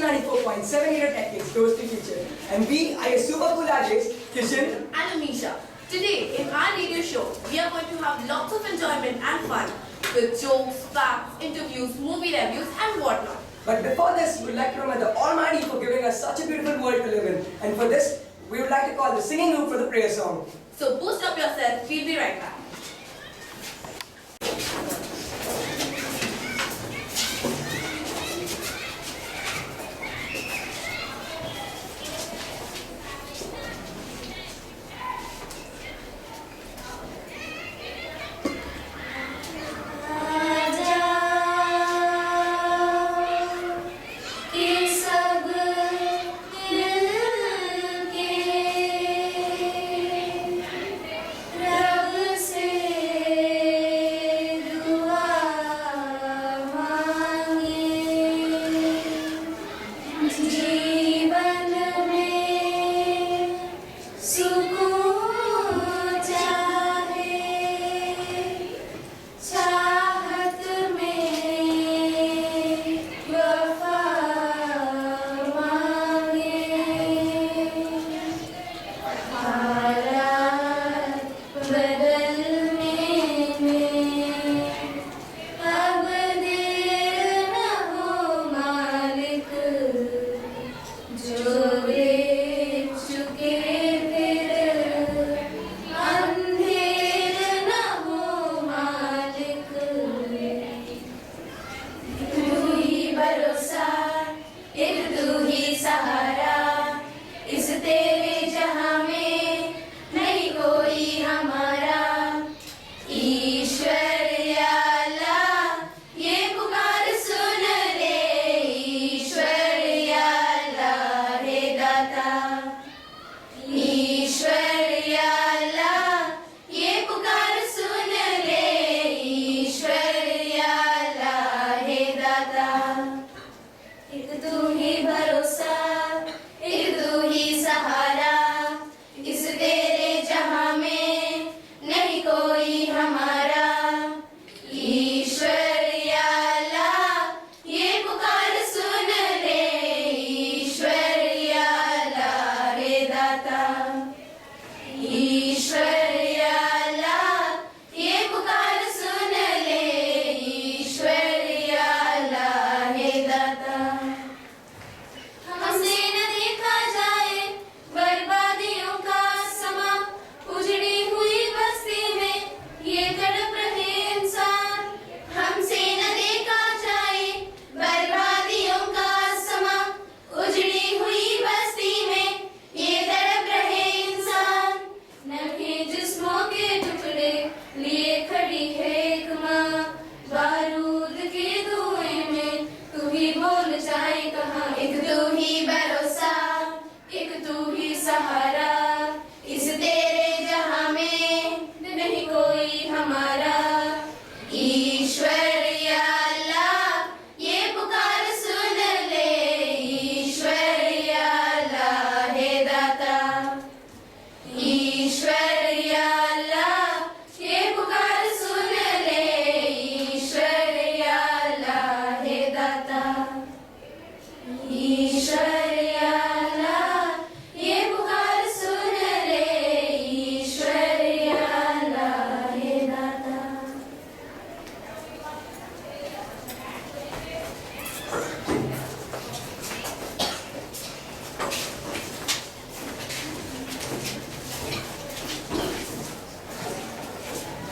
best 94.7 meter techniques goes to future. And we are your super cool artists, Kishan and Amisha. Today, in our radio show, we are going to have lots of enjoyment and fun with jokes, facts, interviews, movie reviews and whatnot. But before this, we would like to remember the Almighty for giving us such a beautiful world to live in. And for this, we would like to call the singing group for the prayer song. So boost up yourself, we'll be right back.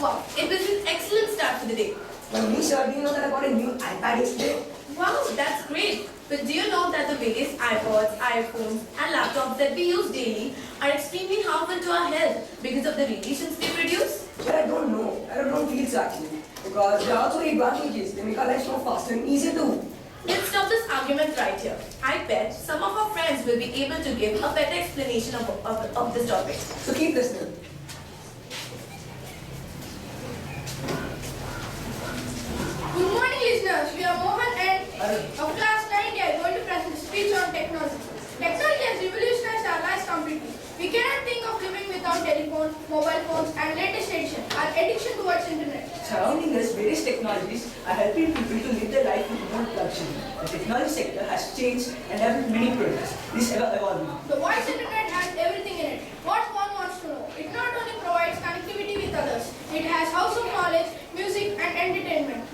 Wow, it was an excellent start to the day. But Misha, do you know that I got a new iPad yesterday? Wow, that's great. But do you know that the various iPods, iPhones and laptops that we use daily are extremely harmful to our health because of the radiations they produce? But I don't know. I don't feel so actually. Because there are also advantages. They make our lives more faster and easier too. Let's stop this argument right here. I bet some of our friends will be able to give a better explanation of this topic. So keep listening. Good morning, listeners. We are Mohan and of class 9 are going to present a speech on technology. Technology has revolutionized our lives completely. We cannot think of living without telephones, mobile phones and latest edition, our addiction towards internet. Surrounding us, various technologies are helping people to live their life with more luxury. The technology sector has changed and developed many products. This is evolving. The voice internet has everything in it. What one wants to know. It not only provides connectivity with others, it has household knowledge, music and entertainment.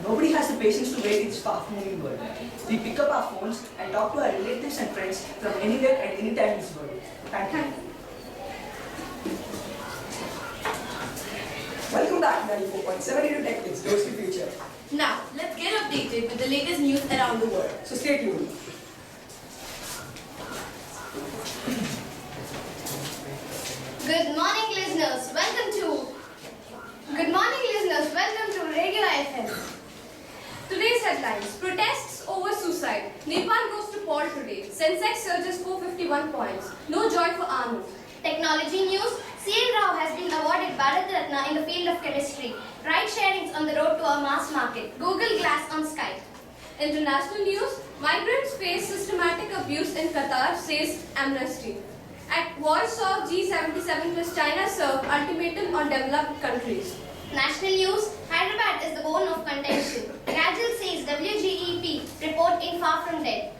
Nobody has the patience to wait in this fast-moving world. We pick up our phones and talk to our relatives and friends from anywhere at any time in this world. Thank you. Welcome back to 94.7 into Tech Kids, Doors to Future. Now, let's get updated with the latest news around the world. So stay tuned. Good morning, listeners. Welcome to Radio FM. Today's headlines: protests over suicide. Nepal goes to poll today. Sensex surges 451 points. No joy for Arnold. Technology news. C.N. Rao has been awarded Bharat Ratna in the field of chemistry. Ride sharings on the road to a mass market. Google Glass on Skype. International news: migrants face systematic abuse in Qatar, says Amnesty. At Warsaw, G77 plus China serve ultimatum on developed countries. National news. Hyderabad is the bone of contention. Kajal says WGEP report in Far From Dead.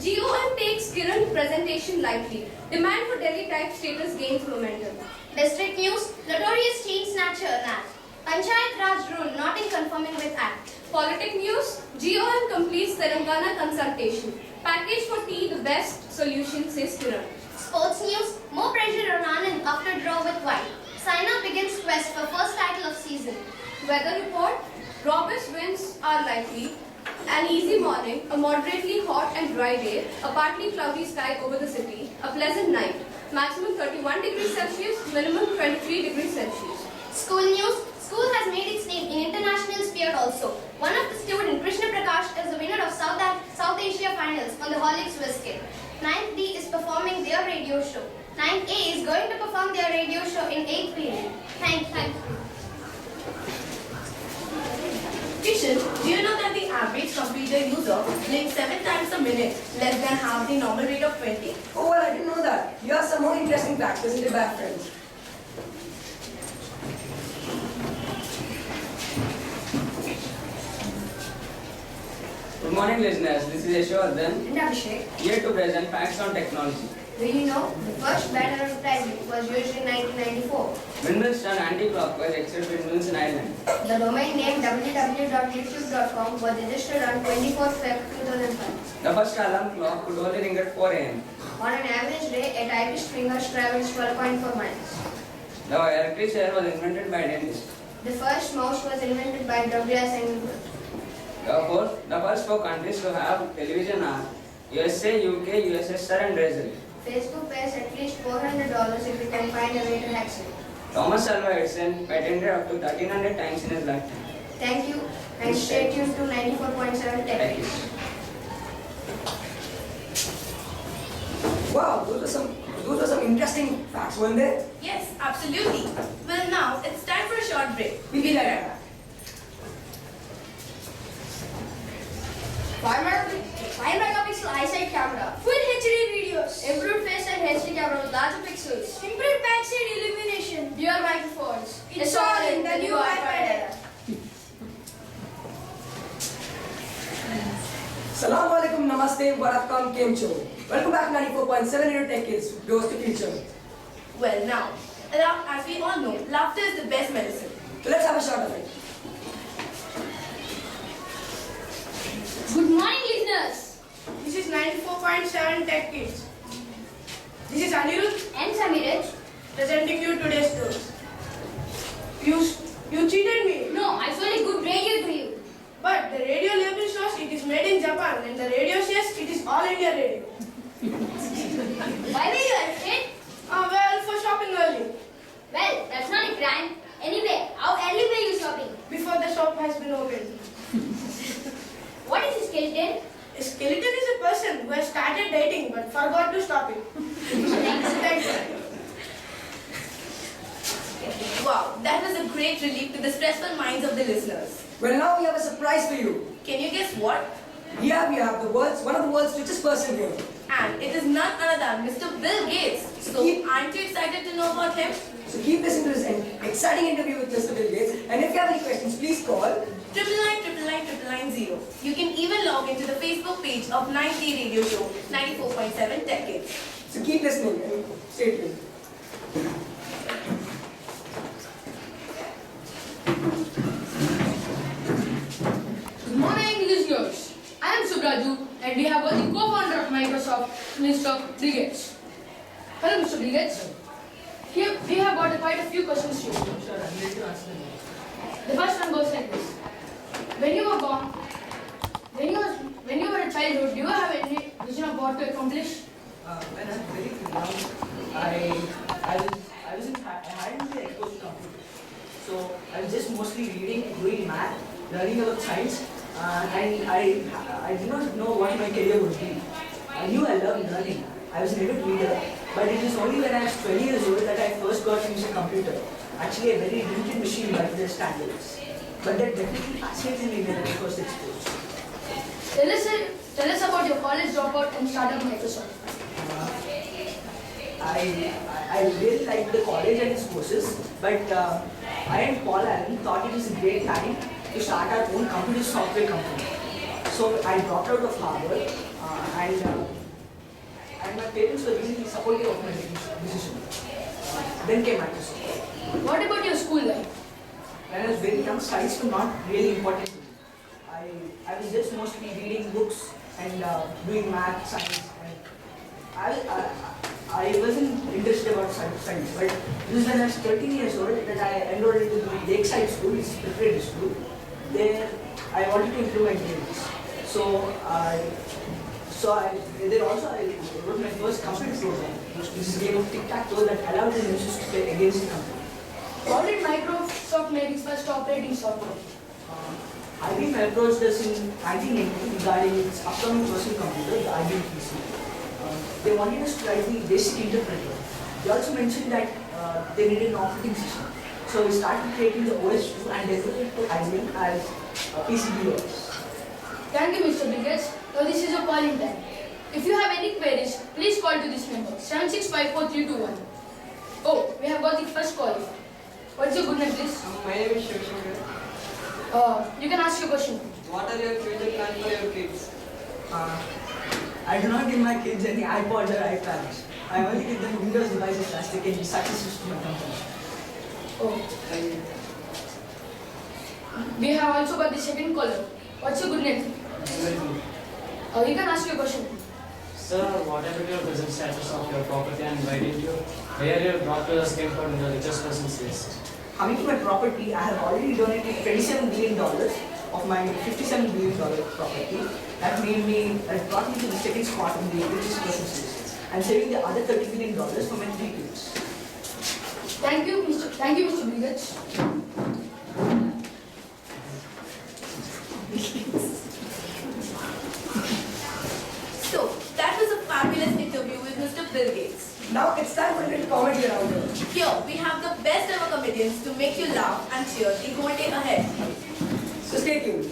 GOM takes Kiran presentation lightly. Demand for Delhi type status gains momentum. District news. Notorious chain snatcher nabbed. Panchayat Raj rule not in conforming with Act. Politic news: GOM completes Telangana consultation. Package for tea the best solution, says Kiran. Sports news. More pressure on Anand after draw with White. Saina begins quest for first title of season. Weather report: robust winds are likely. An easy morning, a moderately hot and dry day, a partly cloudy sky over the city, a pleasant night. Maximum 31 degrees Celsius, minimum 23 degrees Celsius. School news. School has made its name in international sphere also. One of the students, Krishna Prakash, is the winner of South Asia Finals on the Horlicks Whisky. 9th D is performing their radio show. 9th A is going to perform their radio show in 8th period. Thank you. Kishan, do you know that the average computer user blinks 7 times a minute, less than half the normal rate of 20? Oh well, I didn't know that. You have some more interesting facts, isn't it, bad friends? Good morning, listeners. This is Yashwardhan, And Abhishek, here to present facts on technology. do you know the first banner advertisement was used in 1994? Windmills turn anti-clockwise except windmills in Ireland. The domain name www.youtube.com was registered on 24th Feb 2005. The first alarm clock could only ring at 4 a.m. On an average day, a typist fingers travels 12.4 miles. The electric chair was invented by dentist. The first mouse was invented by Douglas and The first 4 countries to have television are USA, UK, USSR and Brazil. Facebook pays at least $400 if you can find a way to hack it. Thomas Alva Edison patented up to 1300 times in his lifetime. Thank you and stay tuned to 94.7 Tech Thank you. News. Wow, those were some interesting facts, weren't they? Yes, absolutely. Well, now it's time for a short break. We'll be right back. 5 megapixel eyesight camera. Full HD videos. Improved face and HD camera with larger pixels. Improved backside illumination. Dual microphones. It's all in the new iPad era. Assalamu alaikum, namaste, warakam, kemcho. Welcome back to 94.7 into Tech Kids, Doors to Future. Well, now, as we all know, laughter is the best medicine. So let's have a shot of it. Good morning, listeners. This is 94.7 Tech Kids. This is Anirudh And Samiraj. presenting you today's news. You cheated me. No, I sold a good radio to you. But the radio label shows it is made in Japan and the radio says it is all India radio. Why were you arrested? Well, for shopping early. Well, that's not a crime. Anyway, how early were you shopping? Before the shop has been opened. What is a skeleton? A skeleton is a person who has started dating but forgot to stop it. Thanks. Wow, that was a great relief to the stressful minds of the listeners. Well, now we have a surprise for you. Can you guess what? Here we have one of the world's richest person here. And it is none other than Mr. Bill Gates. So So, aren't you excited to know about him? So keep listening to this exciting interview with Mr. Bill Gates. And if you have any questions, please call 999 You can even log into the Facebook page of 9D Radio Show 94.7 Decades. So keep listening and stay tuned. Good morning, listeners. I am Subraju, and we have got the co-founder of Microsoft, Mr. Bill Gates. Hello, Mr. Bill Gates. Here we have got quite a few questions to you. Sure, I'm ready to answer them. The first one goes like this: when you were born, when you were a childhood, do you have any vision of what to accomplish? When I was very young, I hadn't been exposed to computers. So I was just mostly reading, doing math, learning about science, and I did not know what my career would be. I knew I loved learning. I was an avid reader, but it was only when I was 20 years old that I first got to use a computer. Actually, a very limited machine by today's standards. But that definitely fascinated me when I was first exposed. Tell us about your college dropout and startup Microsoft. I really liked the college and its courses, but I and Paul Allen thought it was a great time to start our own computer software company. So I dropped out of Harvard, and my parents were really supportive of my decision. Then came Microsoft. What about your school life? When I was very young, studies were not really important to me. I was just mostly reading books and doing math, science. And I wasn't interested about science, but this is when I was 13 years old that I enrolled into the Lakeside School, which is a preparatory school. There, I wanted to improve my grades. There also I wrote my first computer program, which is a game of tic-tac-toe that allowed the users to play against the computer. How did Microsoft make its first operating software? IBM approached us in 1980 regarding its upcoming personal computer, the IBM PC. They wanted us to write the basic interpreter. They also mentioned that they needed an operating system. So we started creating the OS2 and delivered it to IBM as PCB OS. Thank you, Mr. Bill Gates. Now this is your calling time. If you have any queries, please call to this number 7654-321. Oh, we have got the first call. What's your good name, please? My name is Shivshankar. You can ask your question. What are your future plans for your kids? I do not give my kids any iPods or iPads. I only give them Windows devices as they can be successful to my company. Oh. We have also got the second caller. What's your good name? Very good. You can ask your question. Sir, what about your present status of your property and why didn't you? Where your doctors came from in the richest person's list? Coming to my property, I have already donated $27 billion of my $57 billion property. That brought me to the second spot in the richest person's list. I'm saving the other $30 billion for my 3 kids. Thank you, Mr. Bill Gates. So, that was a fabulous interview with Mr. Bill Gates. Now it's time for a little comedy around here. Here, we have the best ever comedians to make you laugh and cheer the whole day ahead. So stay tuned.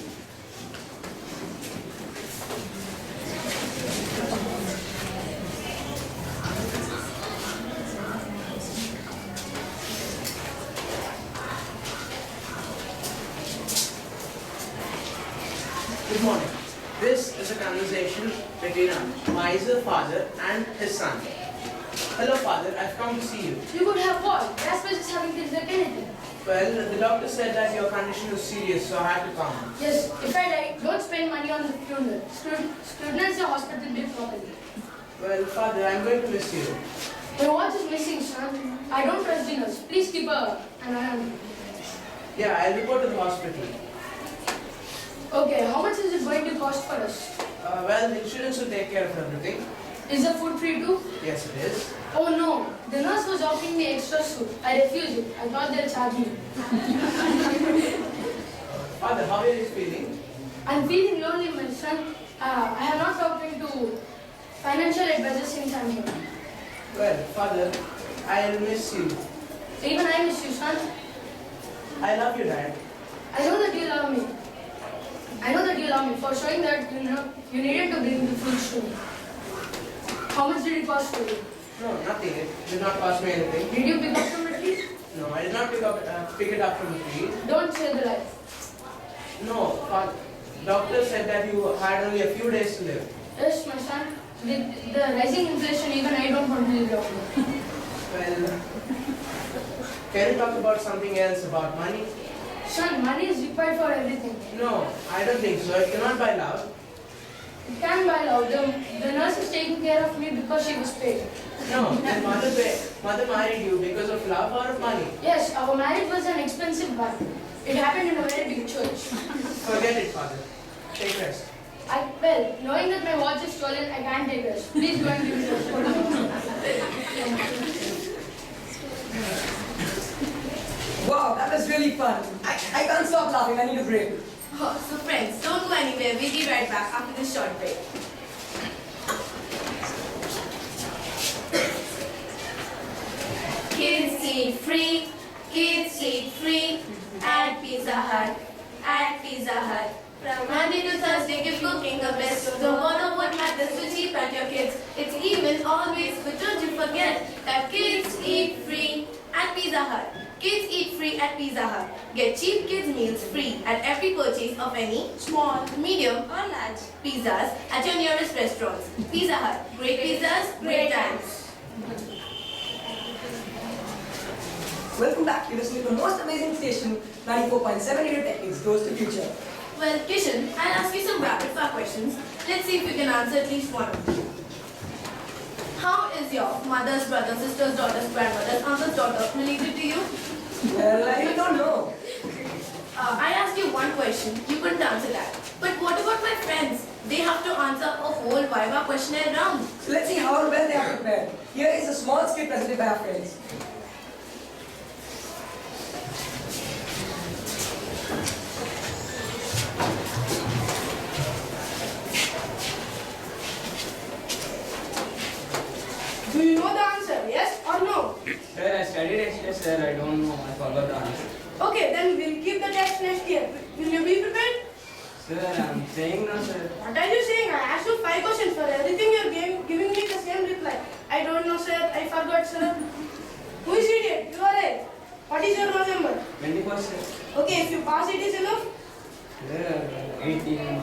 Good morning. This is a conversation between a miser father and his son. Hello father, I've come to see you. You could have what? Jasper is having things like anything. Well, the doctor said that your condition was serious, so I had to come. Yes, if I die, don't spend money on the funeral. Scrutinize the hospital bill properly. Well, father, I'm going to miss you. My watch is missing, son. I don't trust dinners. Please keep an eye on it. Yeah, I'll report to the hospital. Okay, how much is it going to cost for us? Well, the insurance will take care of everything. Is the food free too? Yes, it is. Oh no, the nurse was offering me extra soup. I refused it. I thought they'll charge me. Father, how are you feeling? I'm feeling lonely, my son. I have not talked to financial advisors since I'm here. Well, father, I'll miss you. Even I miss you, son. I love you, Dad. I know that you love me. I know that you love me for showing that you needed to bring the fruits to me. How much did it cost for you? No, nothing. It did not cost me anything. Did you pick up from the tree? No, I did not pick it up from the tree. Don't say the lie. No, doctor said that you had only a few days to live. Yes, my son. The rising inflation, even I don't want to live longer. Well, can you talk about something else, about money? Son, money is required for everything. No, I don't think so. It cannot buy love. It can buy love. The nurse is taking care of me because she was paid. No, then mother married you because of love or of money? Yes, our marriage was an expensive one. It happened in a very big church. Forget it, father. Take rest. Well, knowing that my watch is stolen, I can't take rest. Please go and give me rest. Wow, that was really fun. I can't stop laughing. I need a break. Oh, so friends, don't go anywhere. We'll be right back after this short break. Kids eat free. Kids eat free at Pizza Hut. At Pizza Hut. From Monday to Thursday, keep cooking the best. So don't bother what matters to cheap at your kids. It's even always, but don't you forget that kids eat free at Pizza Hut. Kids eat free at Pizza Hut. Get cheap kids meals free at every purchase of any small, medium or large pizzas at your nearest restaurants. Pizza Hut. Great pizzas, great times. Welcome back. You're listening to the most amazing station, 94.7 Radio Techniques, Goes to Future. Well, Kishan, I'll ask you some rapid fire questions. Let's see if you can answer at least one. How is your mother's brother, sister's daughter's grandmother's uncle's daughter related to you? Well, I really don't know. I asked you one question, you couldn't answer that. But what about my friends? They have to answer a whole Viva questionnaire round. So let's see how well they are prepared. Here is a small script presented by our friends. Do you know the answer? Yes or no? Sir, I studied it, sir. I don't know. I forgot the answer. Okay, then we'll keep the test next year. Will you be prepared? Sir, I'm saying no, sir. What are you saying? I asked you 5 questions for everything you're giving me the same reply. I don't know, sir. I forgot, sir. Who is idiot? You are right. What is your roll number? 20%. Okay, if you pass it is enough. Sir, 18.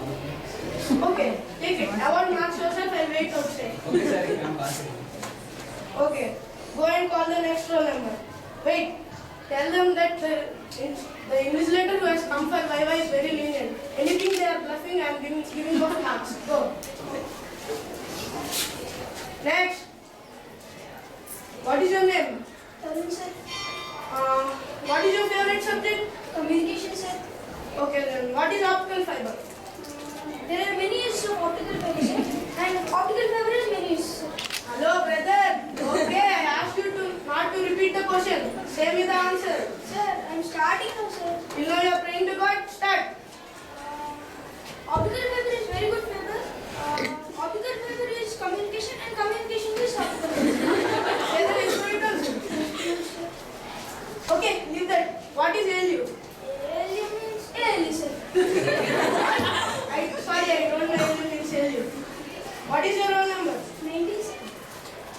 Okay, take it. I want marks yourself and wait outside. Okay, sir, you can pass it. Okay, go and call the next roll number. Wait, tell them that the invigilator who has come for Viva is very lenient. Anything they are bluffing, I am giving more marks. Go. Next. What is your name? Tarun sir, What is your favorite subject? communication sir. Okay then, what is optical fiber? There are many uses of optical fiber sir, and optical fiber is many uses sir. Hello brother. Okay, I asked you not to repeat the question. Say me the answer. Sir, I'm starting now sir. You know you are praying to God? Start. Optical fiber is very good fiber. Optical fiber is communication and communication is optical fiber. Say the next point also. Okay, leave that. What is ALU? ALU means ALU sir. Sorry, I don't know ALU means ALU. What is your roll number? 90 sir.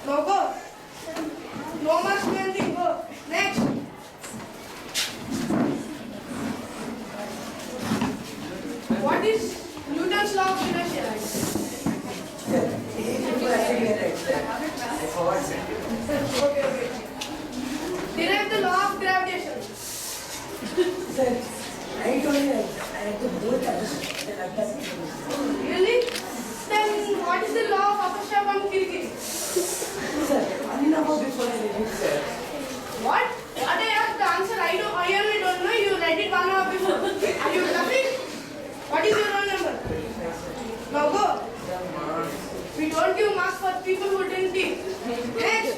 No, go. No marks, no anything. Go. Next. What is Newton's law of inertia? Okay. Derive the law of gravitation. Sir, I told you I had to do it. Really? Then what is the law of Akasha from Kirikiri? Sir, I didn't know about this one, sir. What? What I asked the answer, I really don't know. You read it 1 hour before. Are you laughing? What is your roll number? Now go. We don't give marks for people who didn't teach. Next.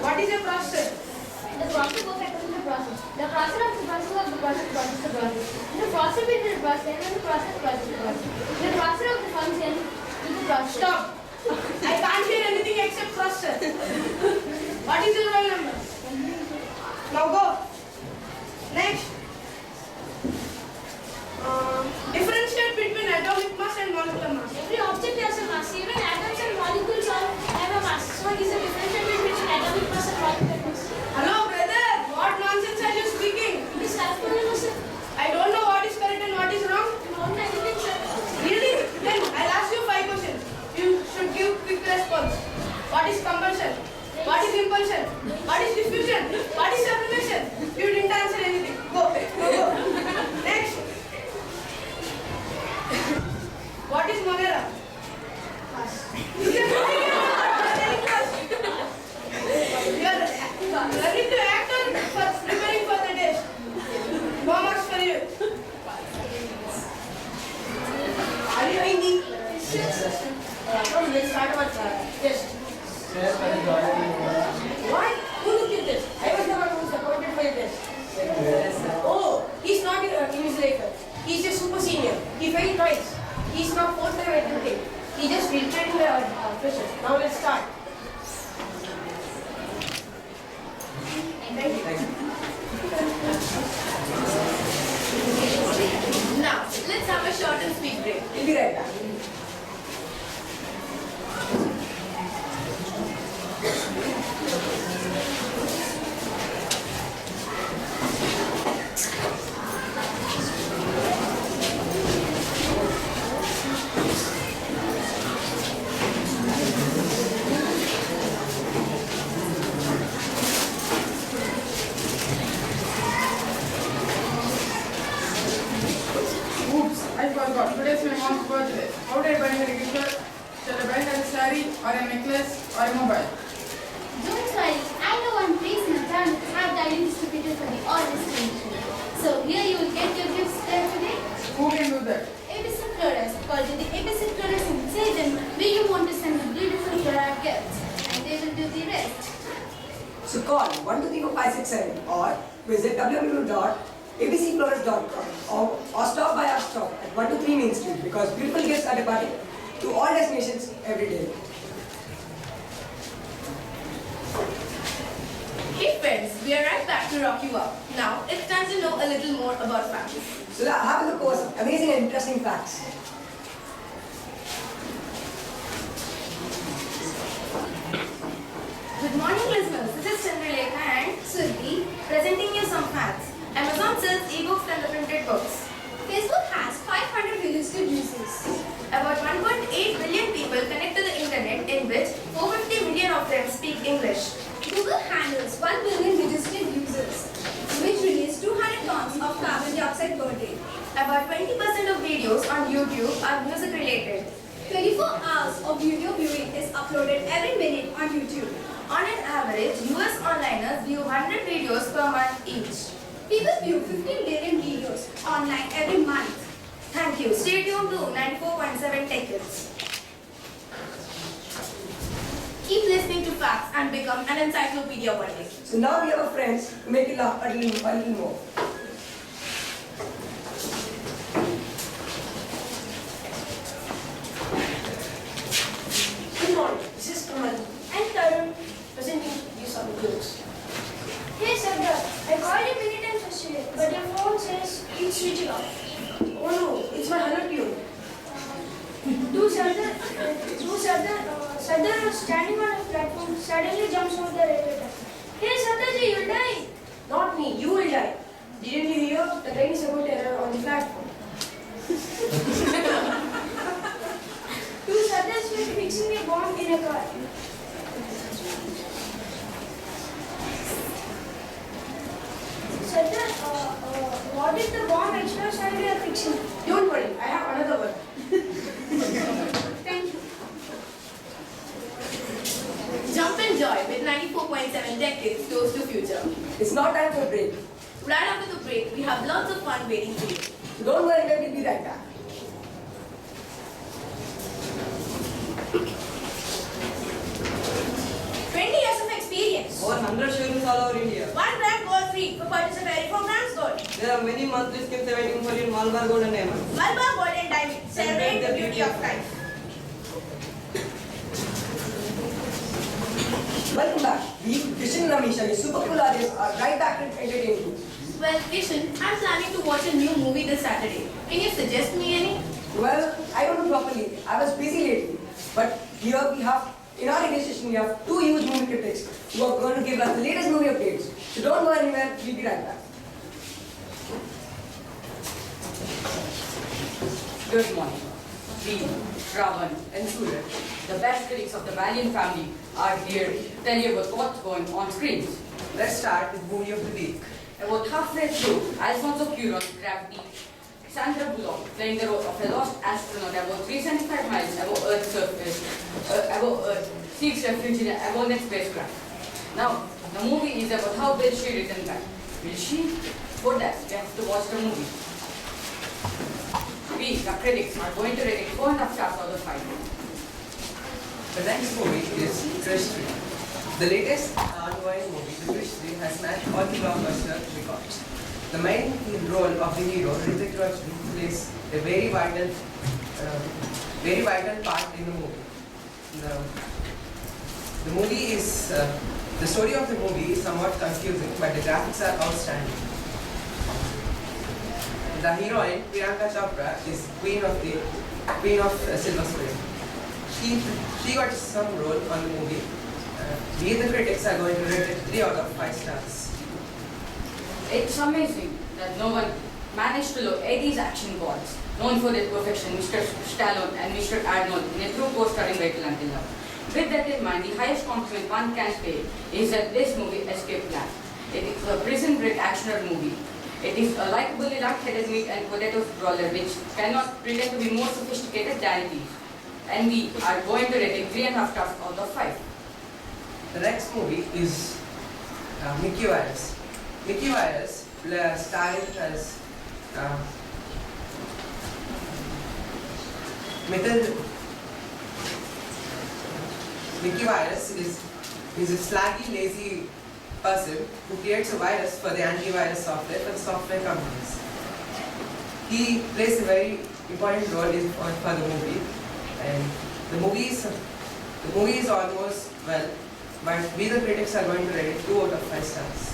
What is a processor? The process goes according to the process. The process of the process of the process is the process. The process is the process and the process is the process. The process of the function is the process. Stop. I can't hear anything except processor. What is your roll number? Now go. Next. Differentiate between atomic mass and molecular mass. Every object has a mass. Even atoms and molecules What is compulsion? What is impulsion? What is diffusion? What is sublimation? You didn't answer anything. Go. Next. What is Magara? You are ready to act or for preparing for the test? No marks for you. Are you ready? Yes. Let's start our test. What? Who looked at this? I was the one who was appointed for the test. Oh, he's not in his later. He's a super senior. He failed twice. He's not fourth time attempting. He just retreating the freshers. Now let's start. Thank you. Now, let's have a short and sweet break. We'll be right back. Oops, I forgot. Today's my mom's birthday. How did I buy her a gift? Shall I buy her a saree or a necklace or a mobile? Don't worry, I know one place in the town that have the ID distributed for the all destination. So here you will get your gifts there today. Who can do that? ABC Flores, call to the ABC Flores and say them where you want to send the beautiful floral gifts, and they will do the rest. So call 1234567 or visit www.abcflores.com or stop by our shop at 123 Main Street because beautiful gifts are departing to all destinations every day. Hey friends, we are right back to rock you up. Now, it's time to know a little more about facts. So have a look over some amazing and interesting facts. Good morning, listeners. This is Chandralekha and Surbi presenting you some facts. Amazon sells e-books and the printed books. Facebook has 500 registered users. About 1.8 billion people connect to the internet, in which 450 million of them speak English. Google handles 1 billion registered users, which release 200 tons of carbon dioxide per day. About 20% of videos on YouTube are music related. 24 hours of video viewing is uploaded every minute on YouTube. On an average, US onliners view 100 videos per month each. People view 15 billion videos online every month. Thank you. Stay tuned to 94.7 Tech Kids. Keep listening to facts and become an encyclopedia one day. So now we have our friends to make you laugh a little more. Good morning. This is Kamal and Tarun presenting you some jokes. Hey Sardar, I called you many times yesterday, but your phone says it's switched off. Oh no, it's my hello tune. Sardar was standing on a platform, suddenly jumps over the railway track. Hey Sardarji, you'll die. Not me, you will die. Didn't you hear? The train is about to arrive on the platform. Two Sardars were fixing a bomb in a car. Sardar, what is the bomb explosive you are fixing? Don't worry, I have another one. Thank you. Jump and joy with 94.7 Tech Kids close to future. It's now time for a break. Right after the break, we have lots of fun waiting for you. So don't worry, we'll be right back. 20 years of experience. Over 100 showrooms all over India. One brand gold free for purchase of every 4 grams gold. There are many monthly schemes awaiting for you in Malabar Gold and Diamond. Malabar Gold and Diamond. Celebrate the beauty of life. Welcome back. We, Kishan and Amisha, your super cool artists, are right back to entertain you. Well, Kishan, I'm planning to watch a new movie this Saturday. Can you suggest me any? Well, I don't know properly. I was busy lately. But here we have, in our radio station, we have 2 huge movie critics who are going to give us the latest movie updates. So don't go anywhere, we'll be right back. Good morning. We, Ravan and Suraj, The best critics of the Valiant family are here to tell you about what's going on screens. Let's start with movie of the week. About halfway through, Alfonso Cuarón's Gravity, Sandra Bullock playing the role of a lost astronaut about 375 miles above Earth's surface, above Earth, seeks refuge in an abandoned spacecraft. Now, the movie is about how will she return back. Will she? For that, we have to watch the movie. We, the critics, are going to rate it 4.5 stars out of 5. The next movie is Krish 3. The latest ongoing movie, The Krish 3, has smashed all the blockbuster records. The main role of the hero, Hrithik Roshan, plays a very vital part in the movie. The story of the movie is somewhat confusing, but the graphics are outstanding. The heroine, Priyanka Chopra, is queen of silver screen. She got some role on the movie. We the critics are going to rate it 3 out of 5 stars. It's amazing that no one managed to look 80s action gods, known for their perfection, Mr. Stallone and Mr. Arnold, in a true co-starring vehicle until now. With that in mind, the highest compliment one can pay is that this movie escaped plan. It is a prison break actioner movie. It is a likably light-headed meat and potatoes brawler which cannot pretend to be more sophisticated than it is. And we are going to rate it 3.5 stars out of 5. The next movie is Mickey Virus. Mickey Virus, starring as Mickey Virus is a slaggy, lazy person who creates a virus for the antivirus software for the software companies. He plays a very important role for the movie, and the movie is almost well, but we the critics are going to rate it 2 out of 5 stars.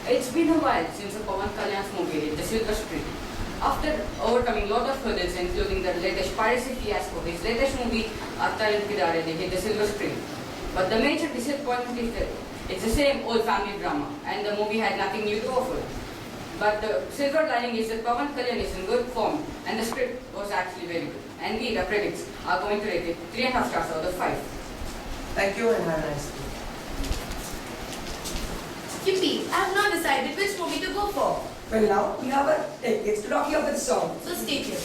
It's been a while since a Pawan Kalyan's movie hit the silver screen. After overcoming lot of hurdles, including the latest piracy fiasco, his latest movie, Atta Kidare, hit the silver screen. But the major disappointment is that it's the same old family drama, and the movie had nothing new to offer. But the silver lining is that Pawan Kalyan is in good form, and the script was actually very good. And we, the critics, are going to rate it 3.5 stars out of 5. Thank you and have a nice day. Yippee, I have not decided which movie to go for. Well, now we have a tickets to talk you up with the song. So stay tuned.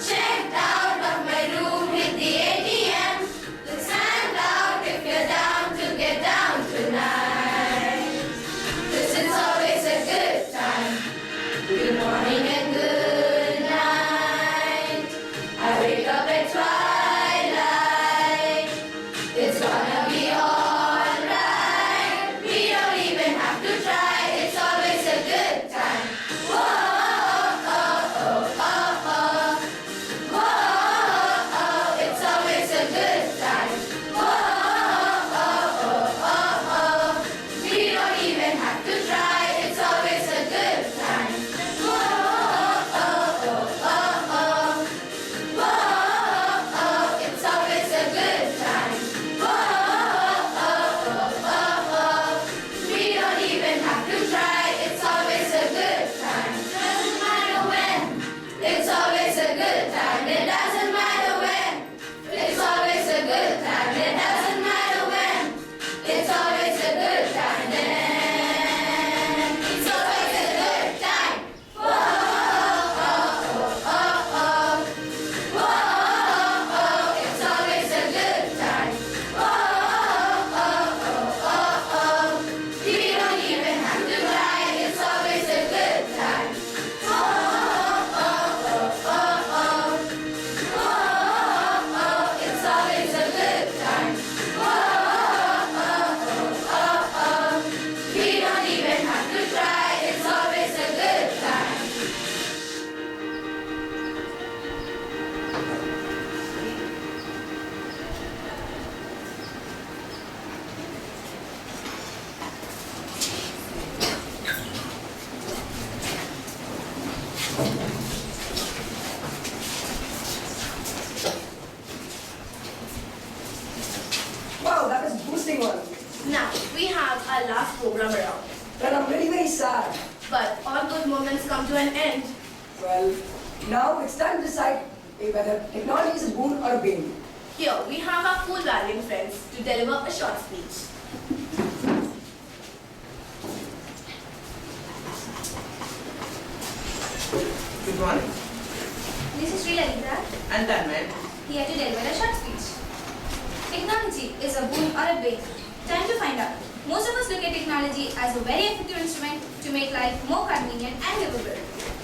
Checked out our last program around. Well, I'm very, very sad. But all good moments come to an end. Well, now it's time to decide whether technology is a boon or a bane. Here we have our cool valiant friends to deliver a short speech. Good morning. This is Sri Lalita, And Tanmay. here to deliver a short speech. Technology is a boon or a bane. Time to find out. Most of us look at technology as a very effective instrument to make life more convenient and livable.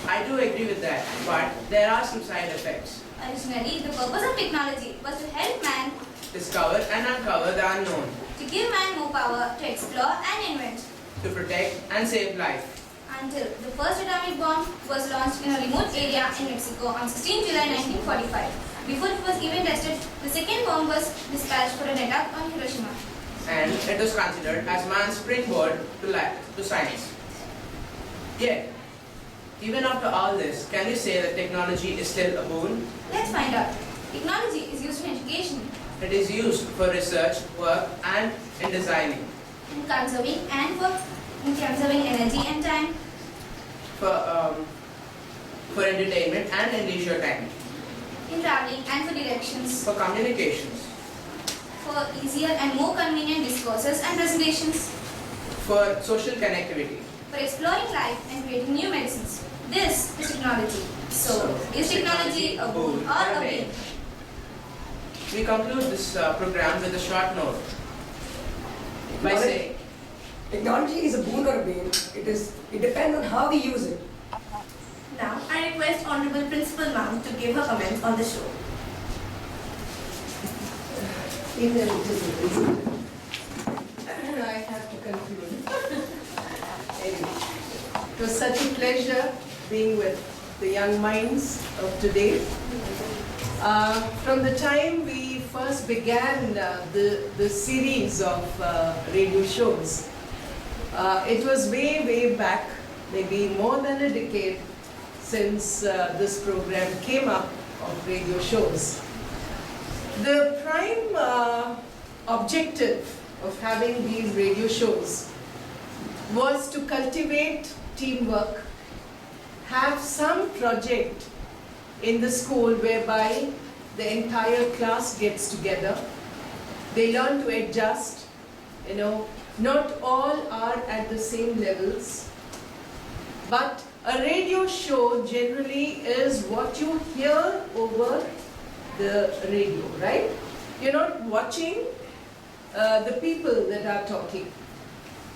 I do agree with that, but there are some side effects. Originally, the purpose of technology was to help man, Discover and uncover the unknown, to give man more power to explore and invent. to protect and save life. Until the first atomic bomb was launched in a remote area in Mexico on 16 July 1945. Before it was even tested, the second bomb was dispatched for an attack on Hiroshima. And it was considered as man's springboard to life, to science. Yet, even after all this, can we say that technology is still a boon? Let's find out. Technology is used in education, It is used for research, work, and in designing, in conserving energy and time, for entertainment and in leisure time, in traveling and for directions, for communications, for easier and more convenient discourses and presentations, for social connectivity. for exploring life and creating new medicines. This is technology. So, is technology a boon or a bane? We conclude this program with a short note by saying, Technology is a boon or a bane. It depends on how we use it. Now I request Honorable Principal Ma'am to give her comments on the show. I have to conclude. Anyway, it was such a pleasure being with the young minds of today. From the time we first began the series of radio shows, it was way back, maybe more than a decade since this program came up of radio shows. The prime objective of having these radio shows was to cultivate teamwork, have some project in the school whereby the entire class gets together. They learn to adjust, not all are at the same levels, but a radio show generally is what you hear over the radio, right? You're not watching the people that are talking.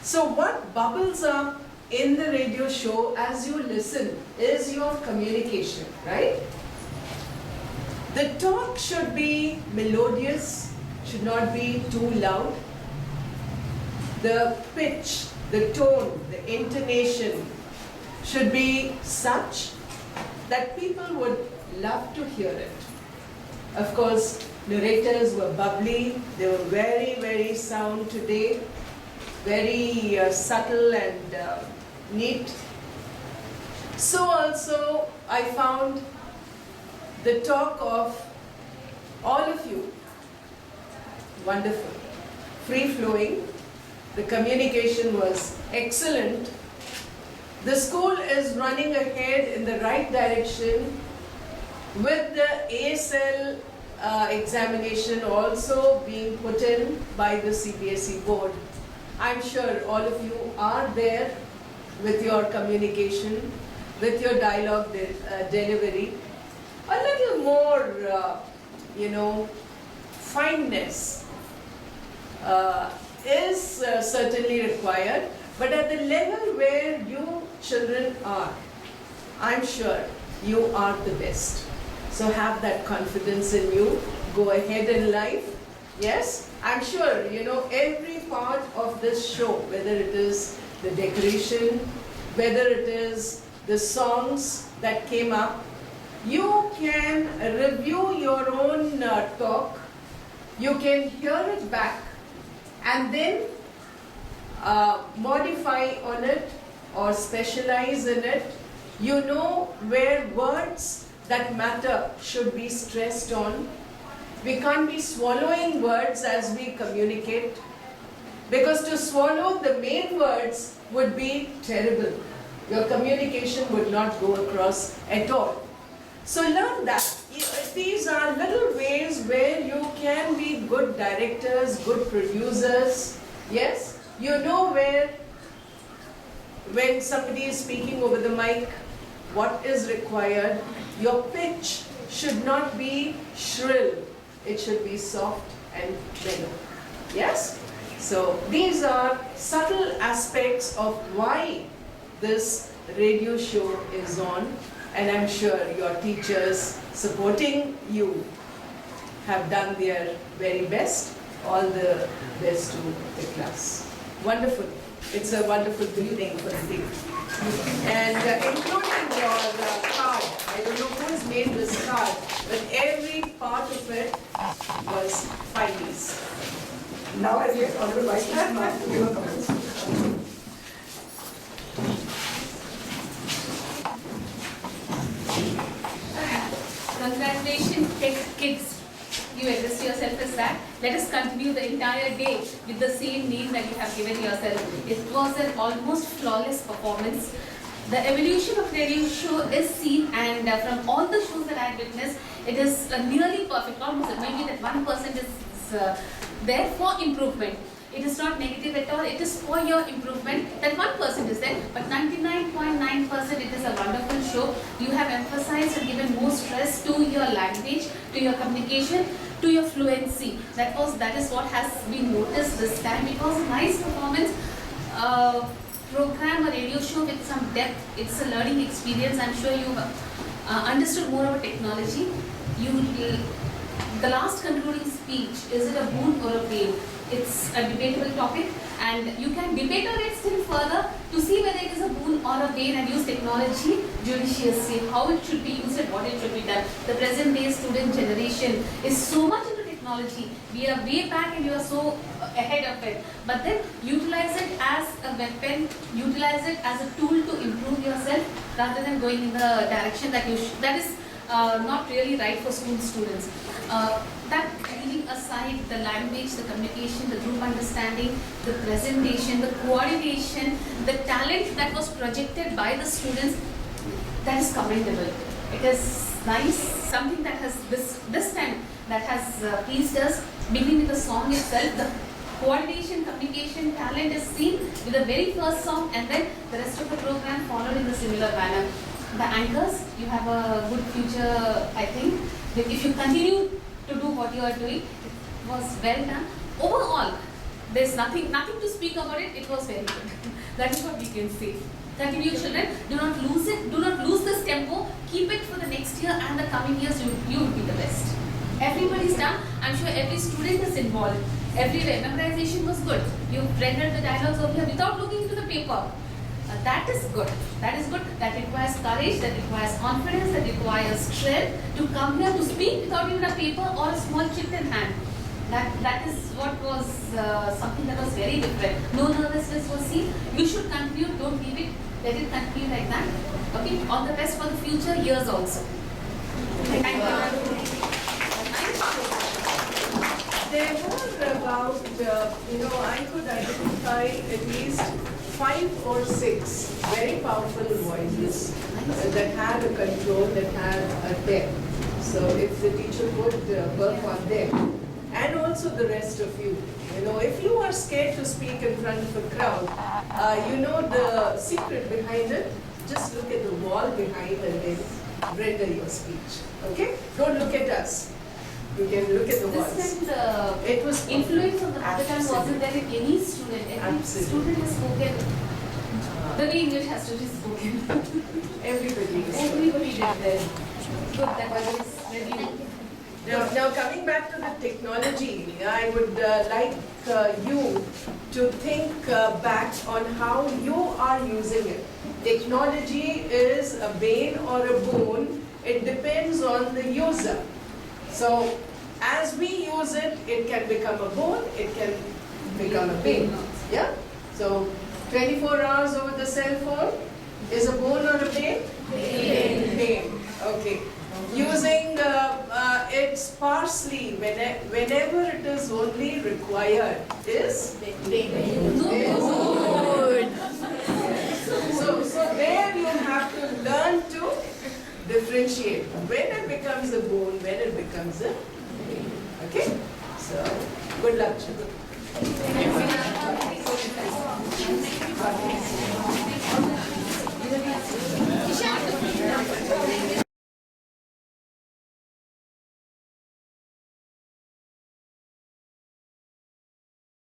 So what bubbles up in the radio show as you listen is your communication, right? The talk should be melodious, should not be too loud. The pitch, the tone, the intonation should be such that people would love to hear it. Of course, narrators were bubbly, they were very sound today, very subtle and neat. So also I found the talk of all of you wonderful, free-flowing. The communication was excellent. The school is running ahead in the right direction with the ASL examination also being put in by the CBSE board. I'm sure all of you are there with your communication, with your dialogue delivery. A little more, fineness is certainly required, but at the level where you children are, I'm sure you are the best. So have that confidence in you. Go ahead in life. Yes, I'm sure, every part of this show, whether it is the decoration, whether it is the songs that came up, you can review your own talk, you can hear it back and then modify on it or specialize in it. You know where words that matter should be stressed on. We can't be swallowing words as we communicate. Because to swallow the main words would be terrible. Your communication would not go across at all. So learn that. These are little ways where you can be good directors, good producers. Yes? You know when somebody is speaking over the mic, what is required. Your pitch should not be shrill. It should be soft and mellow. Yes? So these are subtle aspects of why this radio show is on, and I'm sure your teachers supporting you have done their very best. All the best to the class. Wonderful. It's a wonderful beginning for the day. And including your card, I don't know who has made this card, but every part of it was 5Ds. Now I get Honorable Vice Chancellor to give her comments. Congratulations, kids. You address yourself as that. Let us continue the entire day with the same name that you have given yourself. It was an almost flawless performance. The evolution of radio show is seen, and from all the shows that I have witnessed, it is nearly perfect. Almost maybe that 1% is there for improvement. It is not negative at all. It is for your improvement. That 1% is there, but 99.9% it is a wonderful show. You have emphasized and given more stress to your language, to your communication, to your fluency. That is what has been noticed this time. It was a nice performance. Program, a radio show with some depth. It's a learning experience. I'm sure you understood more about technology. The last concluding speech, is it a boon or a bane? It's a debatable topic, and you can debate on it still further to see whether it is a boon or a bane, and use technology judiciously, how it should be used and what it should be done. The present day student generation is so much into technology. We are way back and you are so ahead of it. But then utilize it as a weapon, utilize it as a tool to improve yourself rather than going in the direction that that is not really right for school students. That leaving aside the language, the communication, the group understanding, the presentation, the coordination, the talent that was projected by the students, that is commendable. It is nice, something that has this time that has pleased us, beginning with the song itself. The coordination, communication, talent is seen with the very first song, and then the rest of the program followed in a similar manner. The anchors, you have a good future, I think. If you continue to do what you are doing, it was well done. Overall, there's nothing to speak about it. It was very good. That is what we can say. Continue, children. Do not lose it. Do not lose this tempo. Keep it for the next year and the coming years. You will be the best. Everybody's done. I'm sure every student is involved. Everywhere. Memorization was good. You rendered the dialogues over here without looking into the paper. That is good. That is good. That requires courage, that requires confidence, that requires strength to come here to speak without even a paper or a small chit in hand. That is what was something that was very different. No nervousness was seen. You should continue. Don't leave it. Let it continue like that. Okay. All the best for the future years also. Thank you. There were about, I could identify at least 5 or 6 very powerful voices that had a control, that had a depth. So if the teacher would work on them, and also the rest of you, if you are scared to speak in front of a crowd, the secret behind it, just look at the wall behind and then render your speech. Okay? Don't look at us. You can look at the walls. This time the influence of the mother tongue wasn't there in any student. Every student has spoken the way English has to be spoken. Everybody did that. Good, that was very good. Now coming back to the technology, I would like you to think back on how you are using it. Technology is a bane or a boon. It depends on the user. So, as we use it, it can become a boon, it can become a bane. Yeah? So, 24 hours over the cell phone is a boon or a bane? Bane. Okay. Using it's parsley. Whenever it is only required, is good. So there you have to learn to differentiate when it becomes a bone, when it becomes a pain. Okay? So, good luck, children. Thank you.